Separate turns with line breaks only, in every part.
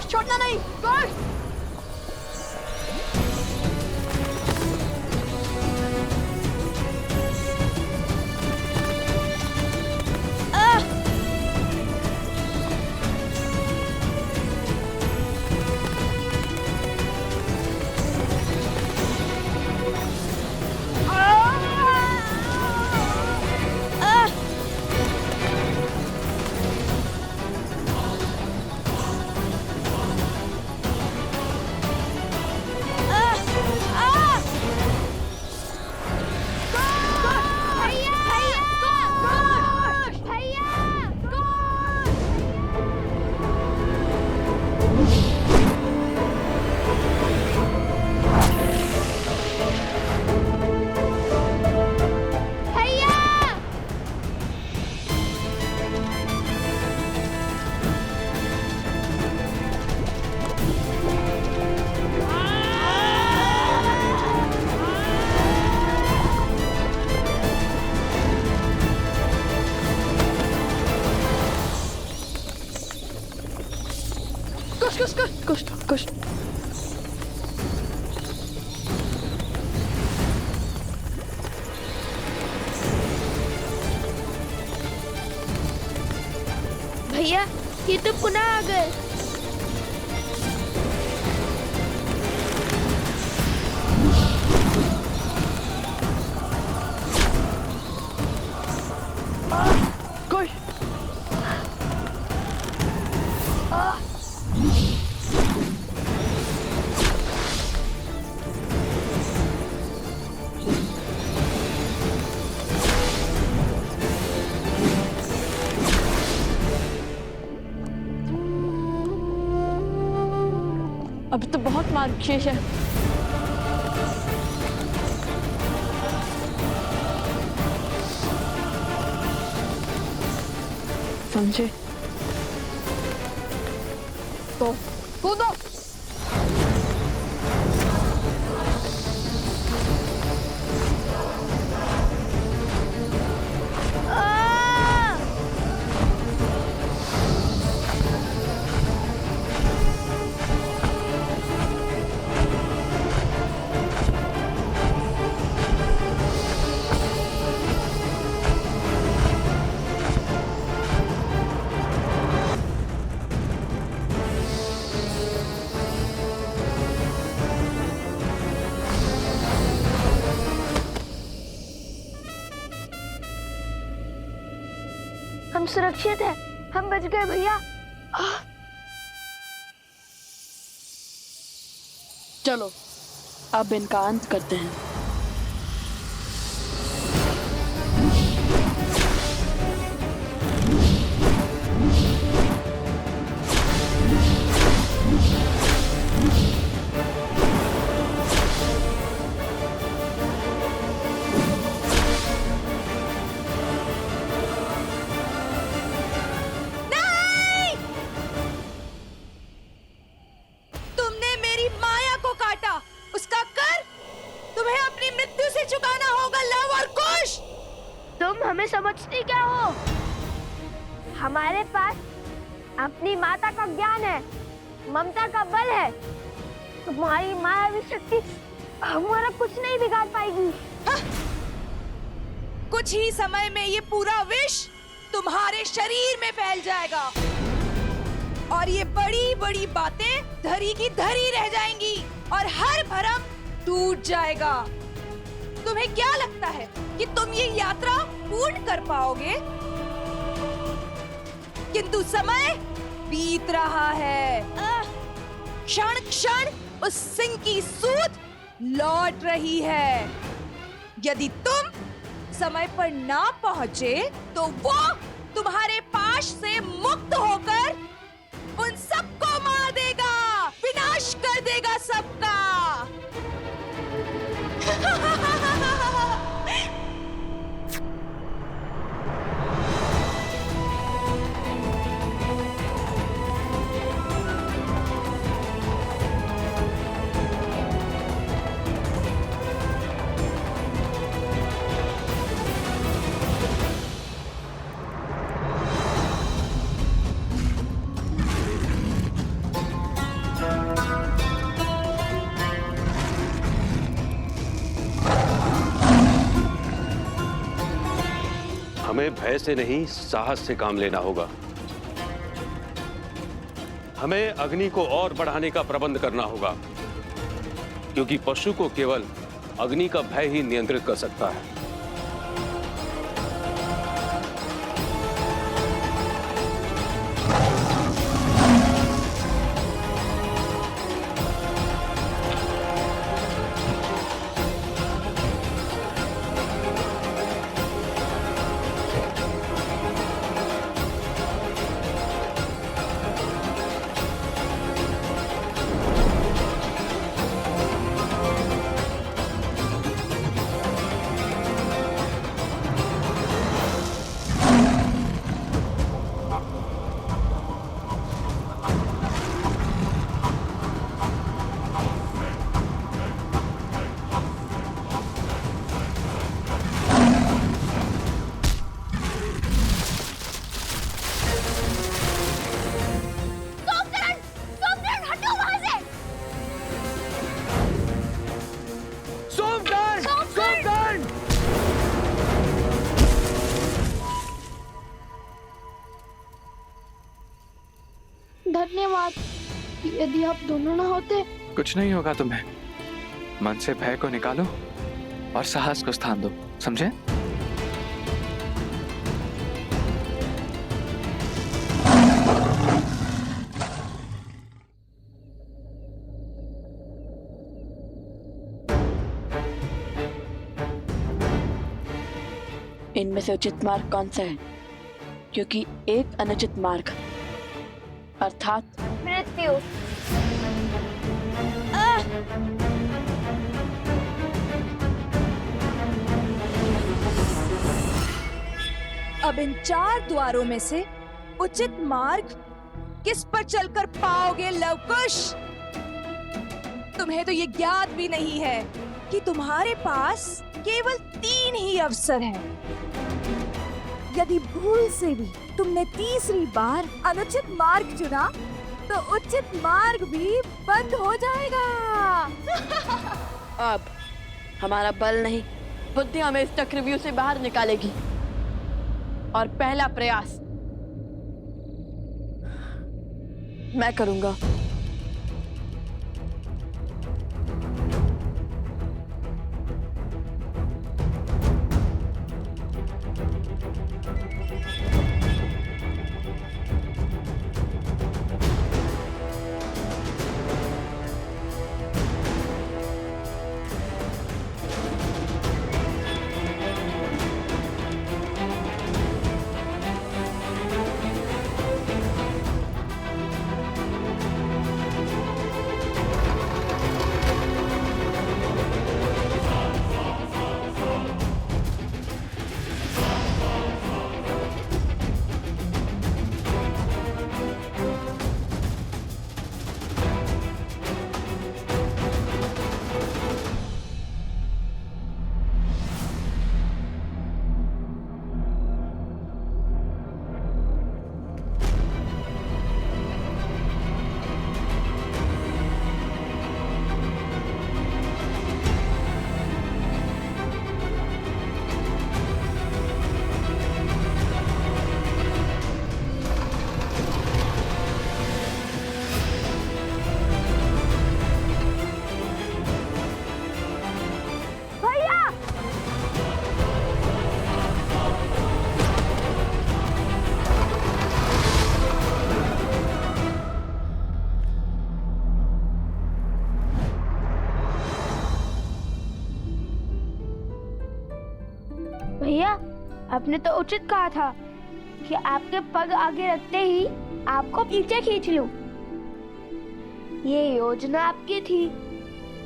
कोश छोड़ना नहीं, कोश। कुछ
भैया ये तो पुनः आ गए।
कोई अभी तो बहुत मार शेष है। समझे तो कूदो।
हम सुरक्षित हैं, हम बच गए भैया।
चलो अब इनका अंत करते हैं।
तुम हमें समझती क्या हो? हमारे पास अपनी माता का ज्ञान है, ममता का बल है। तुम्हारी मायावी शक्ति हमारा कुछ नहीं बिगाड़ पाएगी।
कुछ ही समय में ये पूरा विष तुम्हारे शरीर में फैल जाएगा और ये बड़ी बड़ी बातें धरी की धरी रह जाएंगी और हर भरम टूट जाएगा। तुम्हें क्या लगता है कि तुम ये यात्रा पूर्ण कर पाओगे? किंतु समय बीत रहा है। क्षण क्षण उस सिंह की सूंड लौट रही है। यदि तुम समय पर ना पहुंचे तो वो तुम्हारे पाश से मुक्त होकर उन सबको मार देगा, विनाश कर देगा सबका।
हमें भय से नहीं, साहस से काम लेना होगा। हमें अग्नि को और बढ़ाने का प्रबंध करना होगा, क्योंकि पशु को केवल अग्नि का भय ही नियंत्रित कर सकता है।
धन्यवाद। यदि आप दोनों ना होते।
कुछ नहीं होगा तुम्हें। मन से भय को निकालो और साहस को स्थान दो, समझे?
इनमें से उचित मार्ग कौन सा है? क्योंकि एक अनुचित मार्ग अर्थात
मृत्यु।
अब इन 4 द्वारों में से उचित मार्ग किस पर चलकर पाओगे लवकुश? तुम्हें तो ये ज्ञात भी नहीं है कि तुम्हारे पास केवल 3 ही अवसर हैं। यदि भूल से भी तुमने तीसरी बार अनुचित मार्ग चुना तो उचित मार्ग भी बंद हो जाएगा।
अब हमारा बल नहीं, बुद्धि हमें इस चक्रव्यूह से बाहर निकालेगी। और पहला प्रयास मैं करूंगा।
भैया, आपने तो उचित कहा था कि आपके पग आगे रखते ही आपको पीछे खींच लूं। ये योजना आपकी थी,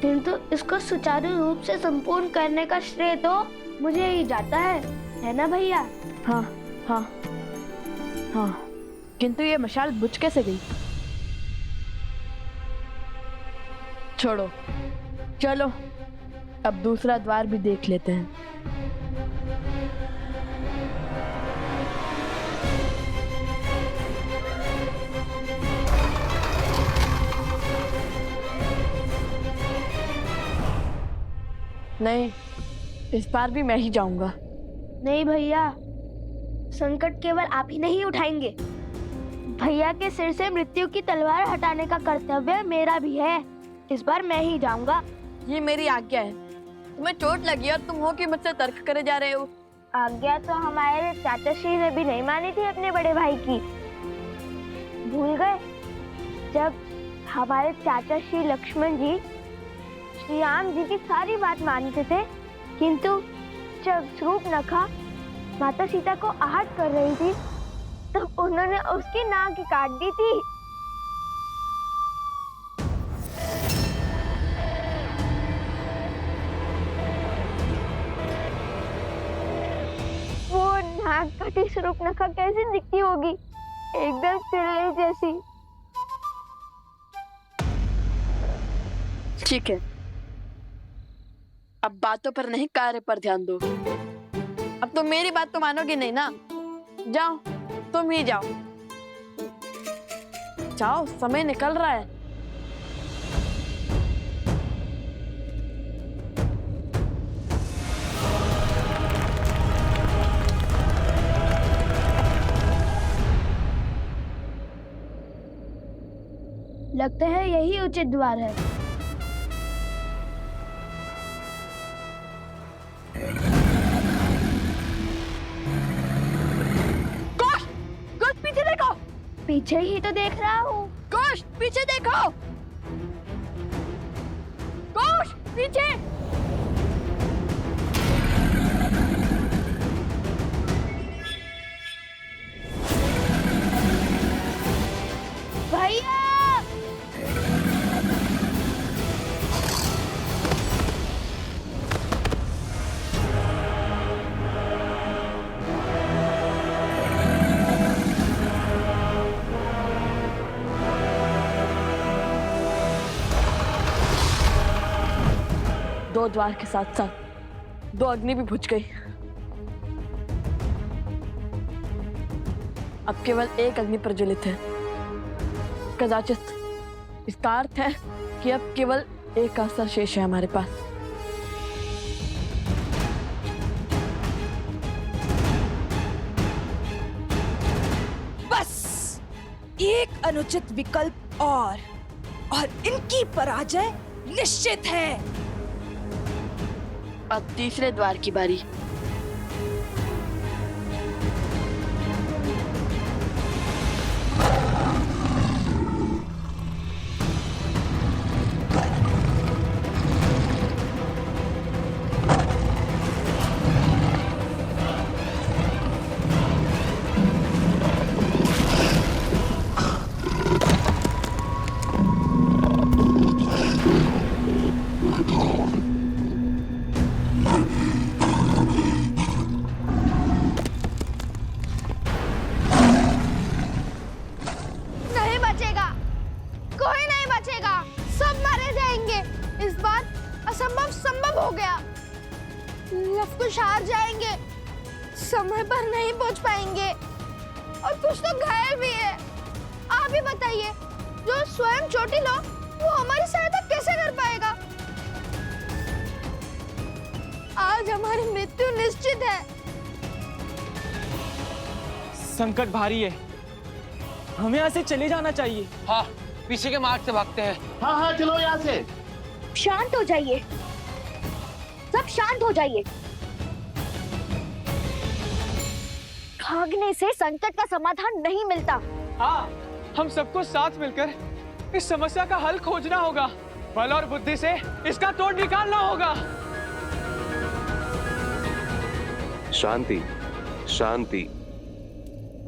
किंतु इसको सुचारू रूप से संपूर्ण करने का श्रेय तो मुझे ही जाता है ना भैया?
हाँ हाँ हाँ, किंतु ये मशाल बुझ कैसे गई? छोड़ो, चलो अब दूसरा द्वार भी देख लेते हैं। नहीं, इस बार भी मैं ही जाऊंगा।
नहीं भैया, संकट केवल आप ही नहीं उठाएंगे। भैया के सिर से मृत्यु की तलवार हटाने का कर्तव्य मेरा भी है। इस बार मैं ही जाऊंगा।
ये मेरी आज्ञा है। तुम्हें चोट लगी और तुम हो कि मुझसे तर्क करे जा रहे हो।
आज्ञा तो हमारे चाचा श्री ने भी नहीं मानी थी अपने बड़े भाई की। भूल गए जब हमारे चाचा श्री लक्ष्मण जी श्री राम जी की सारी बात मानते थे, किंतु जब शूर्पणखा माता सीता को आहत कर रही थी तब उन्होंने उसकी नाक ही काट दी थी। वो नाक कटी शूर्पणखा कैसी दिखती होगी, एकदम चिड़ै जैसी।
ठीक है, अब बातों पर नहीं कार्य पर ध्यान दो। अब तो मेरी बात तो मानोगे नहीं ना। जाओ, तुम ही जाओ। जाओ, समय निकल रहा है।
लगता है यही उचित द्वार है।
कोश, कोश पीछे देखो।
पीछे ही तो देख रहा हूँ।
कोश पीछे देखो। कोश पीछे।
भैया!
दो द्वार के साथ साथ दो अग्नि भी बुझ गई। अब केवल एक अग्नि प्रज्वलित है। कदाचित इसका अर्थ है कि अब केवल एक अवसर शेष है हमारे पास।
बस एक अनुचित विकल्प और इनकी पराजय निश्चित है।
अब तीसरे द्वार की बारी।
लवकुश हार जाएंगे, समय पर नहीं पहुंच पाएंगे और कुछ तो घायल भी है। आप ही बताइए, जो स्वयं चोटिल हो वो हमारी सहायता कैसे कर पाएगा? आज हमारी मृत्यु निश्चित है।
संकट भारी है, हमें यहाँ से चले जाना चाहिए।
हाँ, पीछे के मार्ग से भागते हैं।
हाँ हाँ चलो यहाँ से।
शांत हो जाइए, सब शांत हो जाइए। भागने से संकट का समाधान नहीं मिलता।
हाँ, हम सबको साथ मिलकर इस समस्या का हल खोजना होगा। बल और बुद्धि से इसका तोड़ निकालना होगा।
शांति, शांति।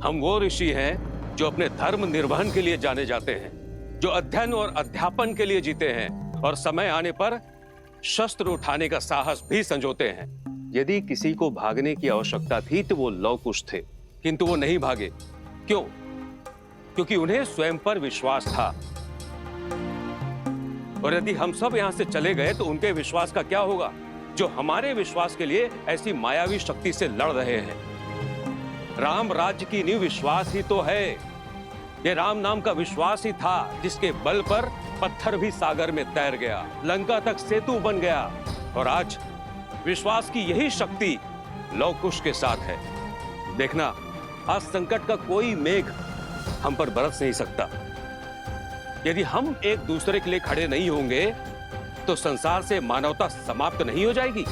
हम वो ऋषि हैं जो अपने धर्म निर्वहन के लिए जाने जाते हैं, जो अध्ययन और अध्यापन के लिए जीते हैं और समय आने पर शस्त्र उठाने का साहस भी संजोते हैं। यदि किसी को भागने की आवश्यकता थी तो वो लवकुश थे, किंतु वो नहीं भागे। क्यों? क्योंकि उन्हें स्वयं पर विश्वास था। और यदि हम सब यहां से चले गए तो उनके विश्वास का क्या होगा, जो हमारे विश्वास के लिए ऐसी मायावी शक्ति से लड़ रहे हैं। राम राज्य की नींव विश्वास ही तो है। ये राम नाम का विश्वास ही था जिसके बल पर पत्थर भी सागर में तैर गया, लंका तक सेतु बन गया। और आज विश्वास की यही शक्ति लवकुश के साथ है। देखना, आज संकट का कोई मेघ हम पर बरस नहीं सकता। यदि हम एक दूसरे के लिए खड़े नहीं होंगे तो संसार से मानवता समाप्त नहीं हो जाएगी।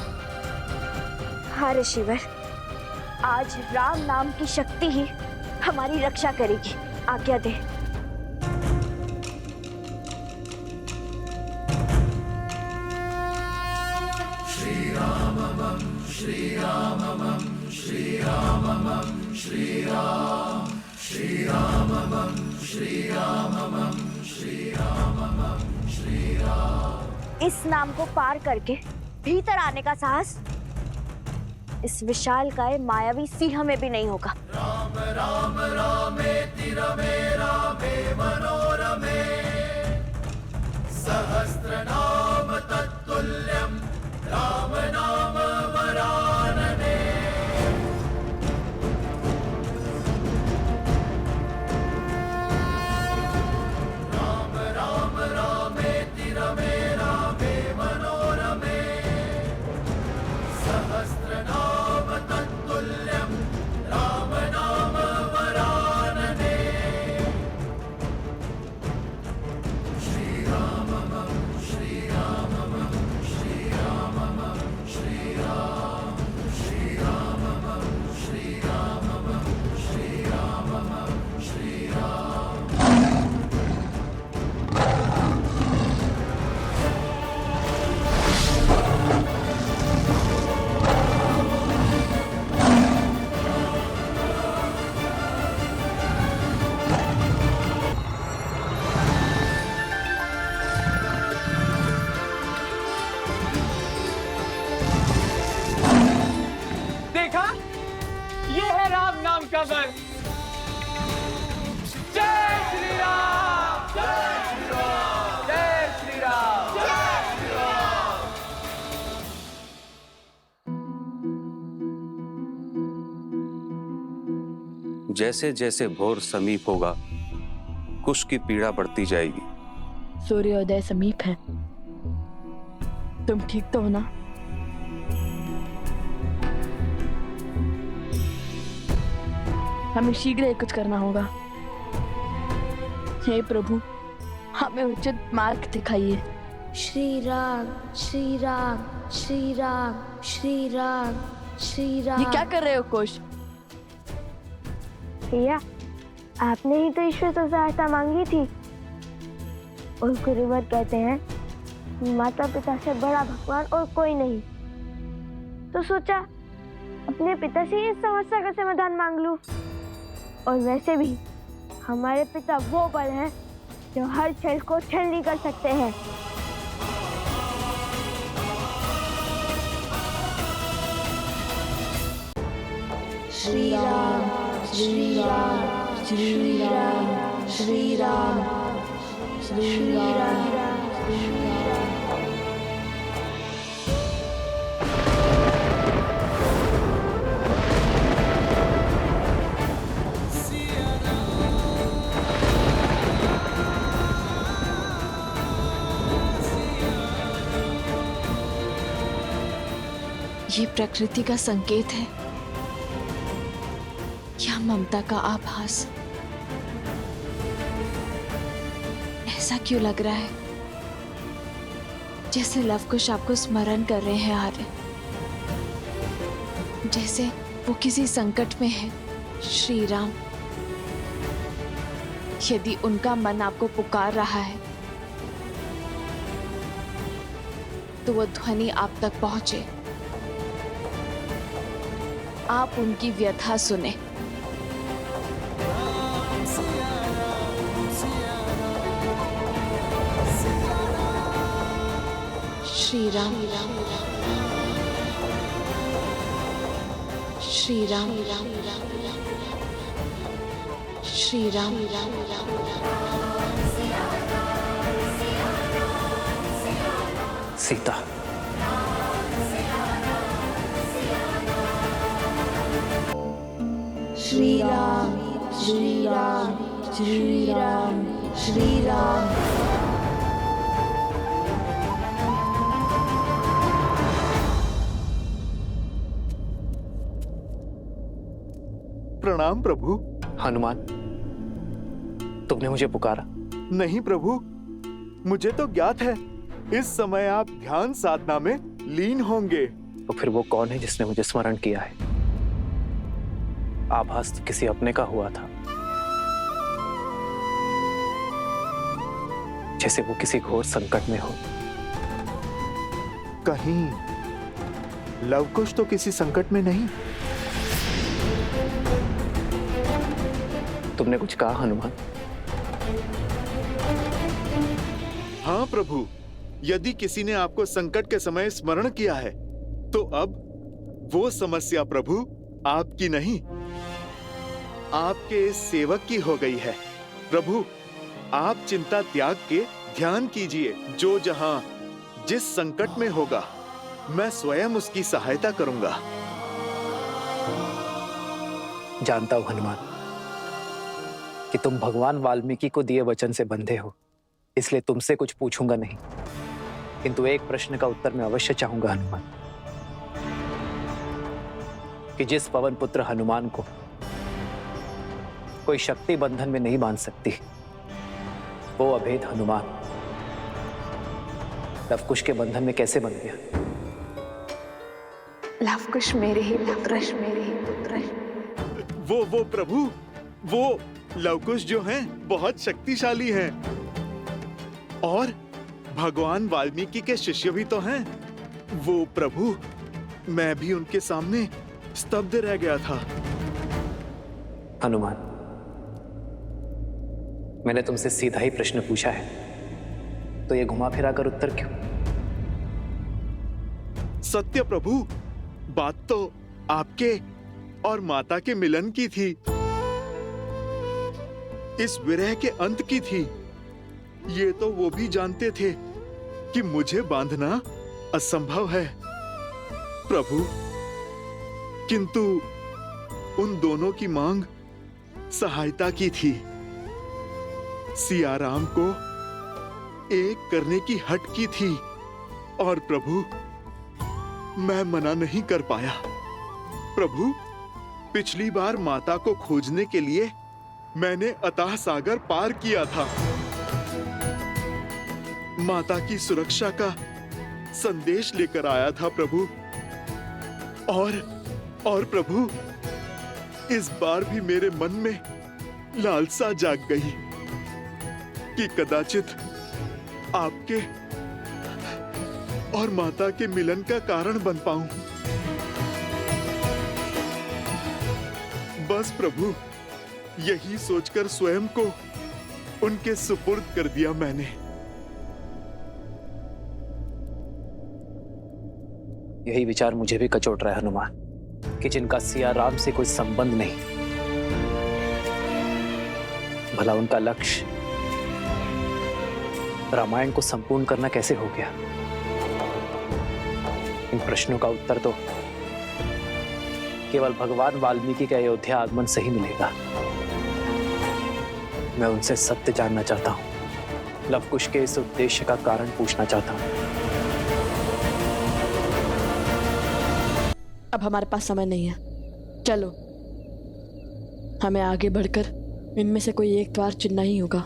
हाँ ऋषिवर, आज राम नाम की शक्ति ही हमारी रक्षा करेगी। आज्ञा दे। इस नाम को पार करके भीतर आने का साहस इस विशालकाय मायावी सिंह में भी नहीं होगा।
राम राम रामेति रमे रामे मनोरमे सहस्रनाम तत्तुल्यं राम नाम वरानने। राम राम रामेति रमे रामे मनोरमे सहस्रनाम तत्तुल्यं राम नाम वरानने। श्रीराममं श्रीराममं श्रीराममं श्रीराम श्रीराममं श्रीराममं श्रीराममं श्रीराम।
देखा, ये है राम नाम का बल। जय श्री राम, जय श्री राम, जय श्री राम, जय श्री राम।
जैसे जैसे भोर समीप होगा कुश की पीड़ा बढ़ती जाएगी।
सूर्योदय समीप है। तुम ठीक तो हो ना? हमें शीघ्र ही कुछ करना होगा। हे प्रभु, हमें उचित मार्ग दिखाइए।
श्री राम श्री राम श्री राम श्री राम श्री राम।
ये क्या कर रहे हो कोश?
भैया, आपने ही तो ईश्वर से सहायता मांगी थी। और गुरुवर कहते हैं माता पिता से बड़ा भगवान और कोई नहीं। तो सोचा अपने पिता से इस समस्या का समाधान मांग लूं। और वैसे भी हमारे पिता वो बल हैं जो हर छल को छलनी कर सकते हैं। श्री राम श्री राम श्री राम श्री राम श्री राम श्री राम।
ये प्रकृति का संकेत है या ममता का आभास? ऐसा क्यों लग रहा है जैसे लव कुश आपको स्मरण कर रहे हैं आर्य, जैसे वो किसी संकट में है। श्री राम, यदि उनका मन आपको पुकार रहा है तो वो ध्वनि आप तक पहुंचे। आप उनकी व्यथा सुने। श्री राम श्री राम श्री राम।
सीता,
श्री राम श्री राम श्री राम श्री राम।
प्रणाम प्रभु।
हनुमान, तुमने मुझे पुकारा?
नहीं प्रभु, मुझे तो ज्ञात है इस समय आप ध्यान साधना में लीन होंगे।
तो फिर वो कौन है जिसने मुझे स्मरण किया है? आभास तो किसी अपने का हुआ था, जैसे वो किसी घोर संकट में हो।
कहीं लवकुश तो किसी संकट में नहीं?
तुमने कुछ कहा हनुमान?
हाँ प्रभु, यदि किसी ने आपको संकट के समय स्मरण किया है तो अब वो समस्या प्रभु आपकी नहीं, आपके इस सेवक की हो गई है। प्रभु, आप चिंता त्याग के ध्यान कीजिए। जो जहां जिस संकट में होगा मैं स्वयं उसकी सहायता करूंगा।
जानता हूं हनुमान कि तुम भगवान वाल्मीकि को दिए वचन से बंधे हो, इसलिए तुमसे कुछ पूछूंगा नहीं, किंतु एक प्रश्न का उत्तर मैं अवश्य चाहूंगा हनुमान, कि जिस पवन पुत्र हनुमान को कोई शक्ति बंधन में नहीं बांध सकती, वो अभेद हनुमान लवकुश के बंधन में कैसे बन गया?
लवकुश मेरे ही पुत्र, मेरे ही पुत्र।
वो प्रभु, वो लवकुश जो हैं बहुत शक्तिशाली हैं और भगवान वाल्मीकि के शिष्य भी तो हैं। वो प्रभु, मैं भी उनके सामने स्तब्ध रह गया था।
हनुमान, मैंने तुमसे सीधा ही प्रश्न पूछा है, तो ये घुमा फिरा कर उत्तर क्यों?
सत्य प्रभु, बात तो आपके और माता के मिलन की थी, इस विरह के अंत की थी। ये तो वो भी जानते थे कि मुझे बांधना असंभव है प्रभु, किंतु उन दोनों की मांग सहायता की थी। सिया राम को एक करने की हट की थी और प्रभु मैं मना नहीं कर पाया। प्रभु, पिछली बार माता को खोजने के लिए मैंने अथाह सागर पार किया था। माता की सुरक्षा का संदेश लेकर आया था प्रभु, और प्रभु इस बार भी मेरे मन में लालसा जाग गई कि कदाचित आपके और माता के मिलन का कारण बन पाऊं। बस प्रभु, यही सोचकर स्वयं को उनके सुपुर्द कर दिया मैंने।
यही विचार मुझे भी कचोट रहा है हनुमान, कि जिनका सिया राम से कोई संबंध नहीं, भला उनका लक्ष्य रामायण को संपूर्ण करना कैसे हो गया? इन प्रश्नों का उत्तर तो केवल भगवान वाल्मीकि के अयोध्या आगमन से ही मिलेगा। मैं उनसे सत्य जानना चाहता हूं, लवकुश के इस उद्देश्य का कारण पूछना चाहता हूं।
अब हमारे पास समय नहीं है, चलो हमें आगे बढ़कर इनमें से कोई एक द्वार चुनना ही होगा।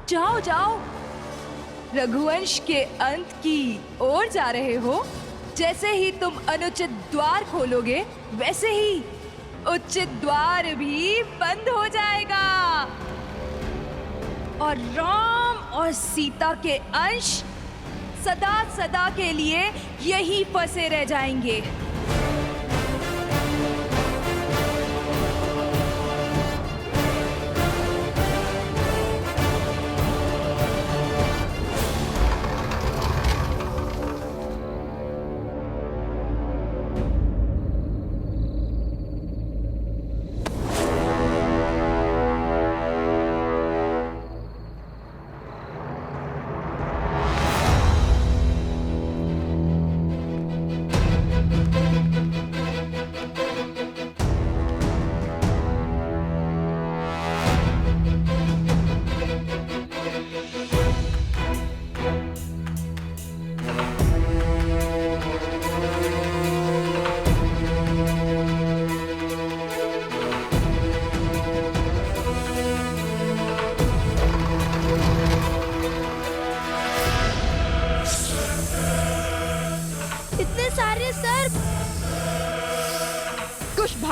जाओ जाओ, रघुवंश के अंत की ओर जा रहे हो। जैसे ही तुम अनुचित द्वार खोलोगे, वैसे ही उचित द्वार भी बंद हो जाएगा और राम और सीता के अंश सदा सदा के लिए यहीं फंसे रह जाएंगे।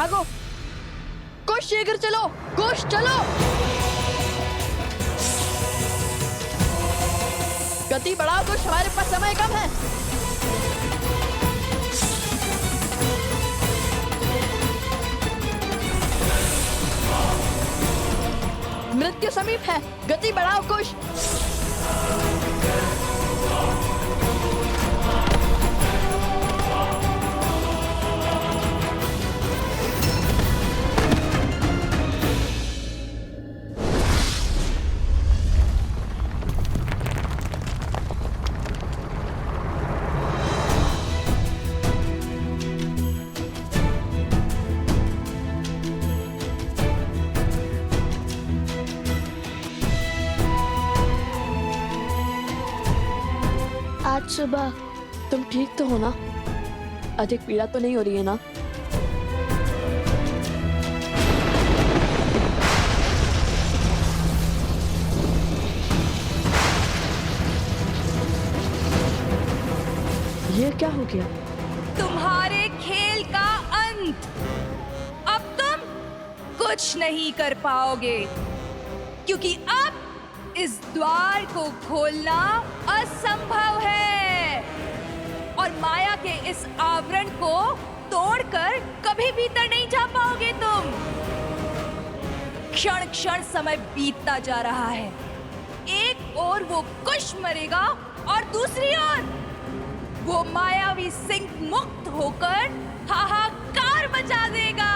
भागो कुश, शीघ्र चलो कुश, चलो। गति बढ़ाओ कुश, हमारे पास समय कम है। मृत्यु समीप है, गति बढ़ाओ कुश।
आज सुबह
तुम ठीक तो हो ना? अधिक पीड़ा तो नहीं हो रही है ना? ये क्या हो गया?
तुम्हारे खेल का अंत। अब तुम कुछ नहीं कर पाओगे, क्योंकि अब इस द्वार को खोलना असंभव है और माया के इस आवरण को तोड़कर कभी भीतर नहीं जा पाओगे तुम। क्षण क्षण समय बीतता जा रहा है। एक ओर वो कुश मरेगा और दूसरी ओर वो मायावी सिंह मुक्त होकर हाहाकार मचा देगा।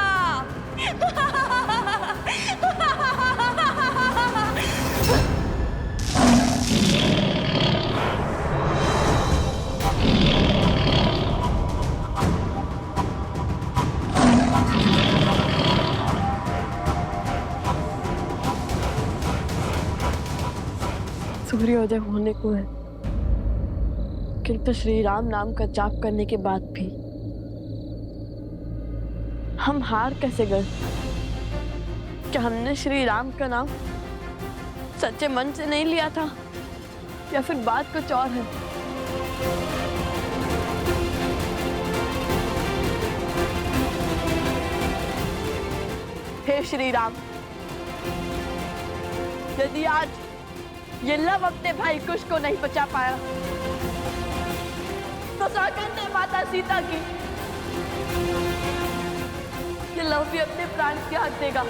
सूर्योदय होने को है, किंतु श्री राम नाम का जाप करने के बाद भी हम हार कैसे गए? क्या हमने श्री राम का नाम सच्चे मन से नहीं लिया था, या फिर बात कुछ और है? हे श्री राम, यदि आज ये लव अपने भाई कुश को नहीं बचा पाया, तो सागर ने माता सीता की ये लव भी अपने प्राण त्याग देगा।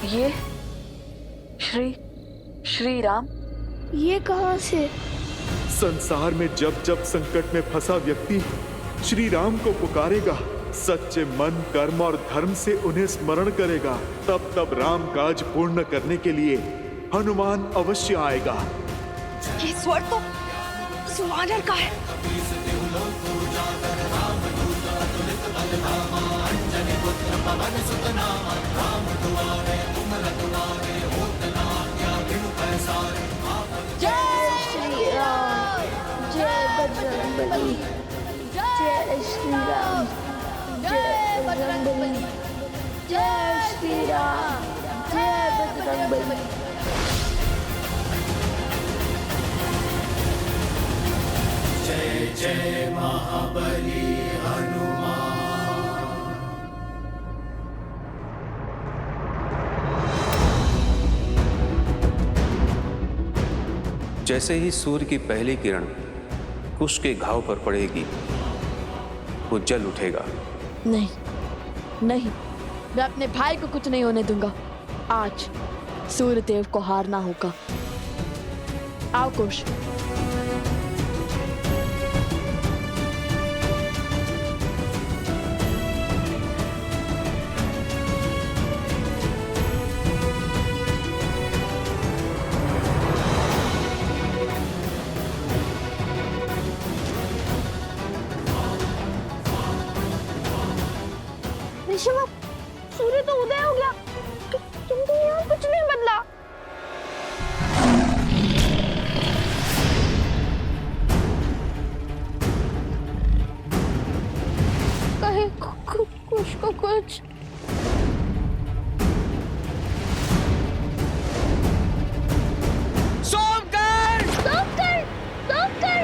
ये श्री राम
ये कहाँ से?
संसार में जब जब संकट में फंसा व्यक्ति श्री राम को पुकारेगा, सच्चे मन, कर्म और धर्म से उन्हें स्मरण करेगा, तब तब राम काज पूर्ण करने के लिए हनुमान अवश्य आएगा।
ये स्वर तो सुवानर का है।
जय श्री राम, जय बजरंगबली, जय श्री राम, जय बजरंगबली, जय श्री राम, जय बजरंगबली।
जय जय महाबली हनुमान।
जैसे ही सूर्य की पहली किरण कुश के घाव पर पड़ेगी, वो जल उठेगा।
नहीं नहीं, मैं अपने भाई को कुछ नहीं होने दूंगा। आज सूर्यदेव को हारना होगा। आओ कुश।
ऋषभ, सूर्य तो उदय हो गया, तुमको यहाँ कुछ नहीं बदला। कहीं कुछ को कुछ
सोमकर!
सोमकर! सोमकर!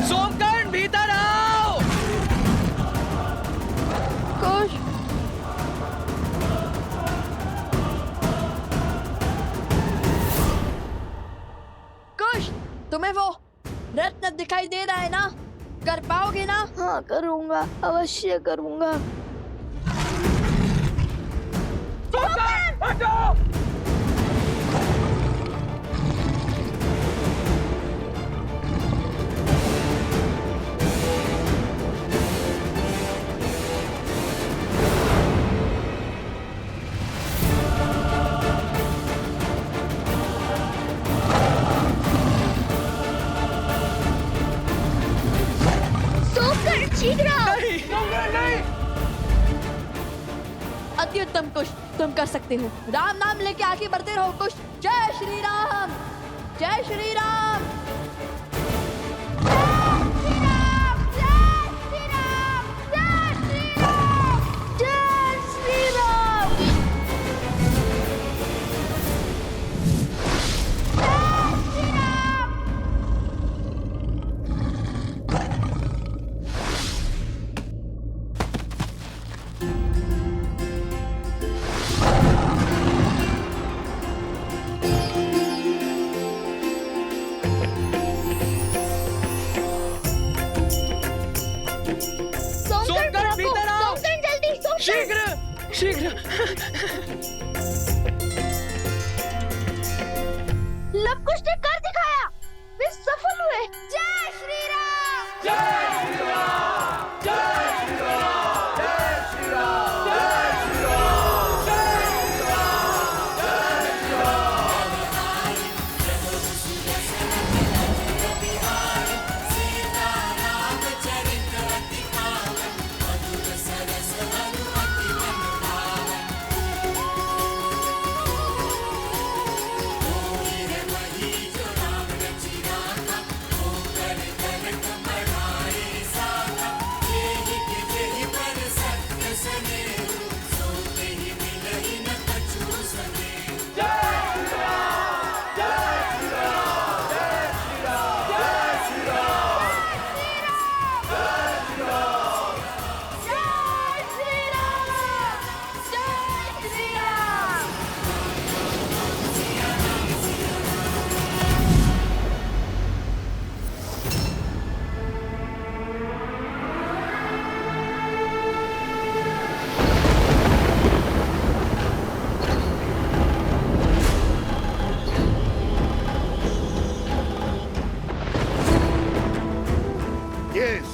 सोमकर्ण भीतर आओ!
कुश, कुश, तुम्हें वो रत्न दिखाई दे रहा है ना? कर पाओगे ना?
हाँ, करूँगा, अवश्य करूँगा।
हटो!
सोमकर, शीघ्र!
नहीं! सोमकर्ण नहीं!
अति उत्तम कुश, तुम कर सकते हो। राम नाम लेके आगे बढ़ते रहो कुश। जय श्री राम! जय श्री राम!
सोमकर्ण भीतर आओ!
जल्दी, सोमकर!
शीघ्र! शीघ्र!
लवकुश ने कर दिखाया, वे सफल हुए। जय श्री राम!
जय श्री राम! जय श्री राम! जय श्री राम! जय श्री राम! जय श्री राम! जय श्री राम!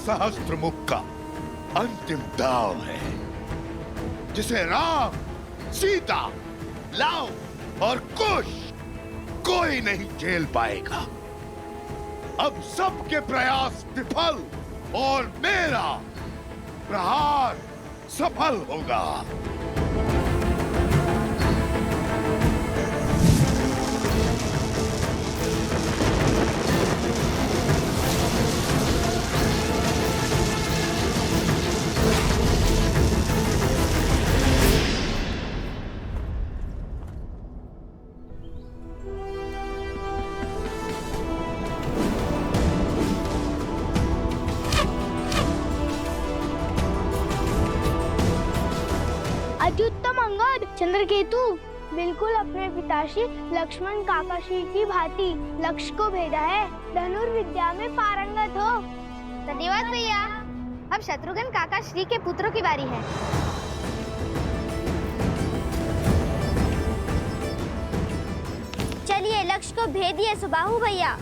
सहस्त्रमुख का अंतिम दाव है, जिसे राम, सीता, लव और कुश कोई नहीं झेल पाएगा। अब सबके प्रयास विफल और मेरा प्रहार सफल होगा।
अत्युत्तम अंगद, चंद्रकेतु, बिल्कुल अपने पिताश्री लक्ष्मण काकाश्री की भांति लक्ष्य को भेदा है। धनुर्विद्या में पारंगत हो।
धन्यवाद भैया। अब शत्रुघ्न काकाश्री के पुत्रों की बारी है।
चलिए लक्ष्य को भेदिए सुबाहु भैया।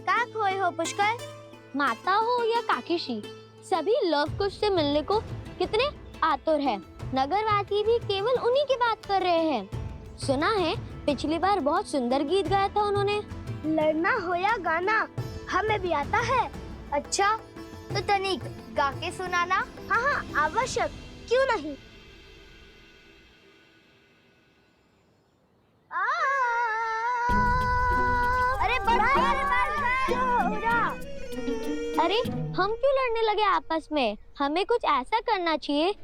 का खोए हो पुष्कर?
माता हो या काकीश्री, सभी लव कुश से मिलने को कितने आतुर हैं। नगरवासी भी केवल उन्हीं की बात कर रहे हैं। सुना है पिछली बार बहुत सुंदर गीत गाया था उन्होंने।
लड़ना हो या गाना हमें भी आता है। अच्छा तो तनिक गा के सुनाना।
हाँ हाँ आवश्यक, क्यों नहीं।
अरे
अरे हम क्यों लड़ने लगे आपस में? हमें कुछ ऐसा करना चाहिए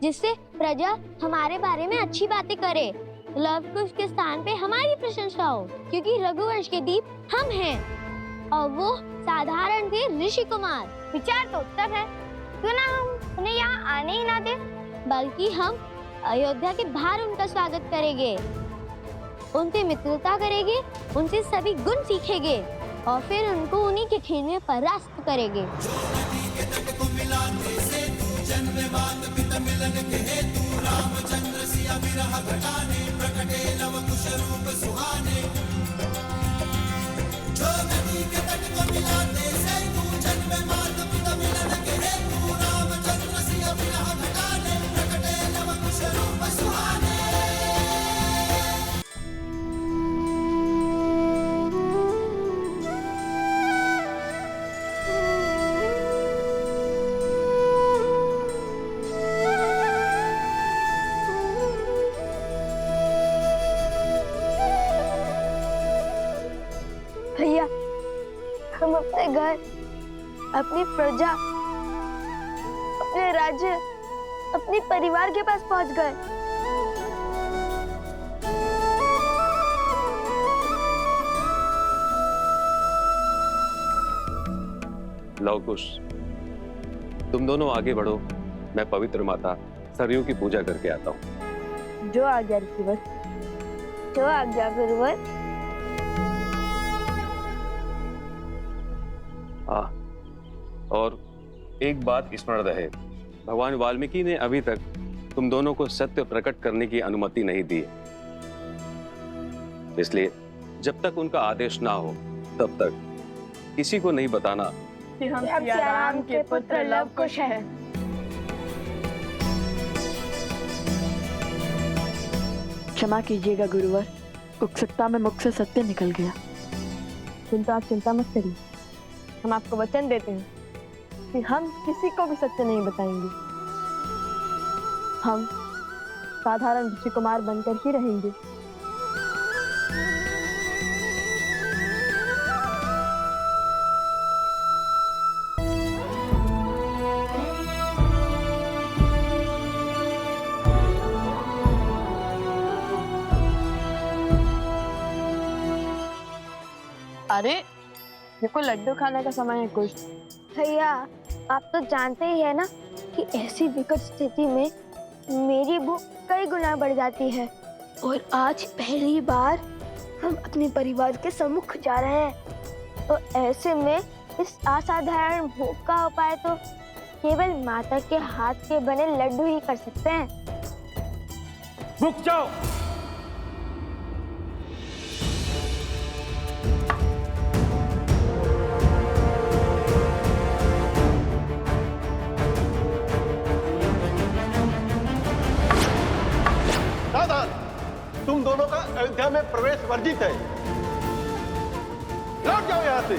जिससे प्रजा हमारे बारे में अच्छी बातें करे। लव कुश के स्थान पे हमारी प्रशंसा हो, क्योंकि रघुवंश के दीप हम हैं और वो साधारण थे ऋषि कुमार।
विचार तो उत्तम है, क्यों ना हम उन्हें यहाँ आने ही ना दे,
बल्कि हम अयोध्या के बाहर उनका स्वागत करेंगे, उनसे मित्रता करेंगे, उनसे सभी गुण सीखेंगे और फिर उनको उन्हीं के खेमे परास्त करेंगे।
भैया हम अपने घर, अपनी प्रजा, अपने राज्य, अपने परिवार के पास पहुंच गए।
लव कुश, तुम दोनों आगे बढ़ो, मैं पवित्र माता सरयू की पूजा करके आता हूँ।
जो आज्ञा ऋषिवर, जो आज्ञा गुरुवर।
और एक बात स्मरण रहे, भगवान वाल्मीकि ने अभी तक तुम दोनों को सत्य प्रकट करने की अनुमति नहीं दी, इसलिए जब तक उनका आदेश ना हो तब तक किसी को नहीं बताना
कि हम सिया राम के पुत्र लव कुश हैं। क्षमा कीजिएगा गुरुवर, उत्सुकता में मुख से सत्य निकल गया। किंतु आप चिंता मत करिए, हम आपको वचन देते हैं कि हम किसी को भी सत्य नहीं बताएंगे। हम साधारण ऋषि कुमार बनकर ही रहेंगे। अरे देखो लड्डू खाने का समय है कुछ।
भैया आप तो जानते ही है ना कि ऐसी विकट स्थिति में मेरी भूख कई गुना बढ़ जाती है, और आज पहली बार हम अपने परिवार के सम्मुख जा रहे हैं, तो ऐसे में इस असाधारण भूख का उपाय तो केवल माता के हाथ के बने लड्डू ही कर सकते हैं।
रुक जाओ।
तुम दोनों का अयोध्या में प्रवेश वर्जित है। लौट जाओ यहाँ से।